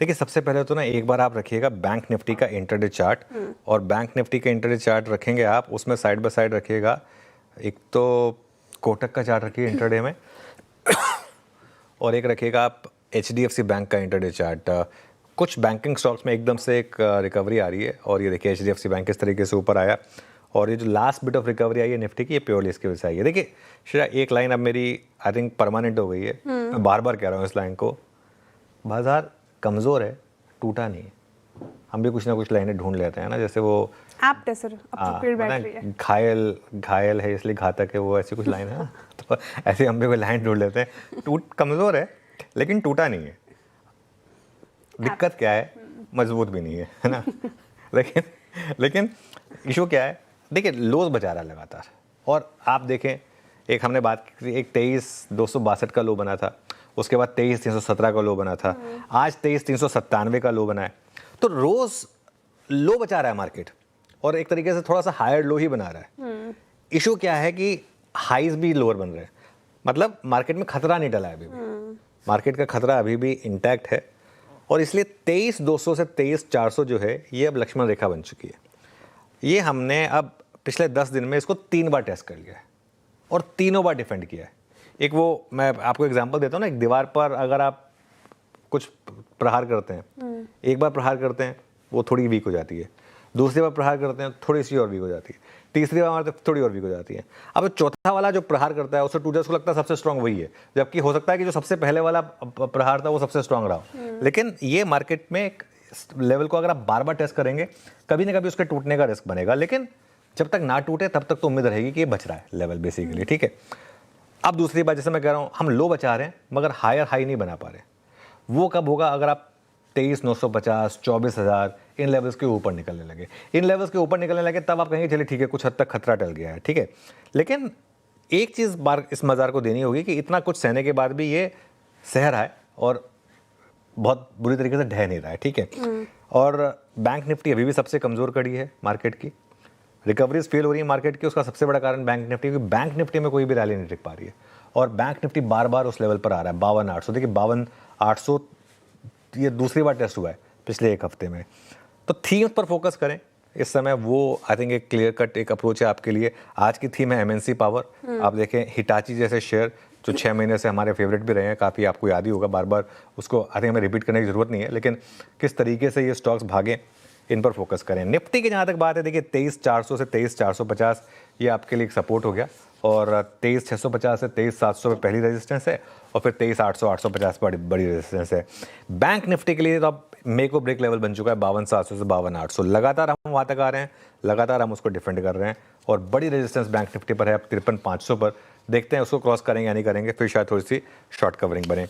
देखिए सबसे पहले तो ना एक बार आप रखिएगा बैंक निफ्टी का इंटरडे चार्ट, और बैंक निफ्टी का इंटरडे चार्ट रखेंगे आप, उसमें साइड बाय साइड रखिएगा एक तो कोटक का चार्ट रखिए इंटरडे में, और एक रखिएगा आप HDFC बैंक का इंटरडे चार्ट। कुछ बैंकिंग स्टॉक्स में एकदम से एक रिकवरी आ रही है, और ये देखिए HDFC बैंक किस तरीके से ऊपर आया, और ये जो लास्ट बिट ऑफ रिकवरी आई है निफ्टी की, ये प्योरली इसकी वजह से आई है। देखिए श्रेया, एक लाइन अब मेरी आई थिंक परमानेंट हो गई है, मैं बार बार कह रहा हूँ इस लाइन को, बाजार कमज़ोर है, टूटा नहीं है। हम भी कुछ ना कुछ लाइनें ढूंढ लेते हैं ना, जैसे वो आप सर अब बैठ रही है, घायल है इसलिए घातक है, वो ऐसी कुछ लाइन है ना, तो ऐसे हम भी कोई लाइन ढूंढ लेते हैं। कमज़ोर है लेकिन टूटा नहीं है। दिक्कत क्या है, मजबूत भी नहीं है ना। लेकिन इशू क्या है, देखिए लोज बचा रहा है लगातार, और आप देखें एक हमने बात की, एक 23,262 का लो बना था, उसके बाद 23,317 का लो बना था, आज 23,397 का लो बना है। तो रोज लो बचा रहा है मार्केट, और एक तरीके से थोड़ा सा हायर लो ही बना रहा है। इशू क्या है कि हाईज भी लोअर बन रहे हैं, मतलब मार्केट में खतरा नहीं डला है अभी भी, मार्केट का खतरा अभी भी इंटैक्ट है, और इसलिए 23,200 से 23,400 जो है ये अब लक्ष्मण रेखा बन चुकी है। ये हमने अब पिछले 10 दिन में इसको 3 बार टेस्ट कर लिया है, और तीनों बार डिफेंड किया है। एक वो मैं आपको एग्जांपल देता हूँ ना, एक दीवार पर अगर आप कुछ प्रहार करते हैं, एक बार प्रहार करते हैं वो थोड़ी वीक हो जाती है, दूसरी बार प्रहार करते हैं थोड़ी सी और वीक हो जाती है, तीसरी बार मारते थोड़ी और वीक हो जाती है। अब चौथा वाला जो प्रहार करता है उससे टूटर्स को लगता है सबसे स्ट्रांग वही है, जबकि हो सकता है कि जो सबसे पहले वाला प्रहार था वो सबसे स्ट्रांग रहा हो। लेकिन ये मार्केट में एक लेवल को अगर आप बार बार टेस्ट करेंगे, कभी ना कभी उसके टूटने का रिस्क बनेगा, लेकिन जब तक ना टूटे तब तक तो उम्मीद रहेगी कि ये बच रहा है लेवल बेसिकली, ठीक है। अब दूसरी बात, जैसे मैं कह रहा हूँ हम लो बचा रहे हैं मगर हायर हाई नहीं बना पा रहे, वो कब होगा, अगर आप 23,950, 24,000 इन लेवल्स के ऊपर निकलने लगे, इन लेवल्स के ऊपर निकलने लगे, तब आप कहेंगे चलिए ठीक है कुछ हद तक खतरा टल गया है, ठीक है। लेकिन एक चीज़ इस बाजार को देनी होगी कि इतना कुछ सहने के बाद भी ये सह रहा है और बहुत बुरी तरीके से ढह नहीं रहा है, ठीक है। और बैंक निफ्टी अभी भी सबसे कमज़ोर कड़ी है मार्केट की, रिकवरीज फेल हो रही है मार्केट की, उसका सबसे बड़ा कारण बैंक निफ्टी, क्योंकि बैंक निफ्टी में कोई भी रैली नहीं टिक पा रही है, और बैंक निफ्टी बार बार उस लेवल पर आ रहा है 52,800। देखिए 52,800 ये दूसरी बार टेस्ट हुआ है पिछले एक हफ्ते में। तो थीम्स पर फोकस करें इस समय, वो आई थिंक एक क्लियर कट एक अप्रोच है आपके लिए। आज की थीम है MNC पावर। आप देखें हिटाची जैसे शेयर जो 6 महीने से हमारे फेवरेट भी रहे हैं काफ़ी, आपको याद ही होगा, बार बार उसको आई थिंक हमें रिपीट करने की जरूरत नहीं है, लेकिन किस तरीके से ये स्टॉक्स भागे इन पर फोकस करें। निफ्टी की जहाँ तक बात है, देखिए 23,400 से 23,450 ये आपके लिए एक सपोर्ट हो गया, और 23,650 से 23,700 पे पहली रेजिस्टेंस है, और फिर 23,800 850 पर बड़ी रेजिस्टेंस है। बैंक निफ्टी के लिए तो अब मेक और ब्रेक लेवल बन चुका है 52,700 से 52,800, लगातार हम वहाँ तक आ रहे हैं, लगातार हम उसको डिफेंड कर रहे हैं, और बड़ी रेजिस्टेंस बैंक निफ्टी पर है अब 53,500 पर। देखते हैं उसको क्रॉस करेंगे या नहीं करेंगे, फिर शायद थोड़ी सी शॉर्ट कवरिंग बने।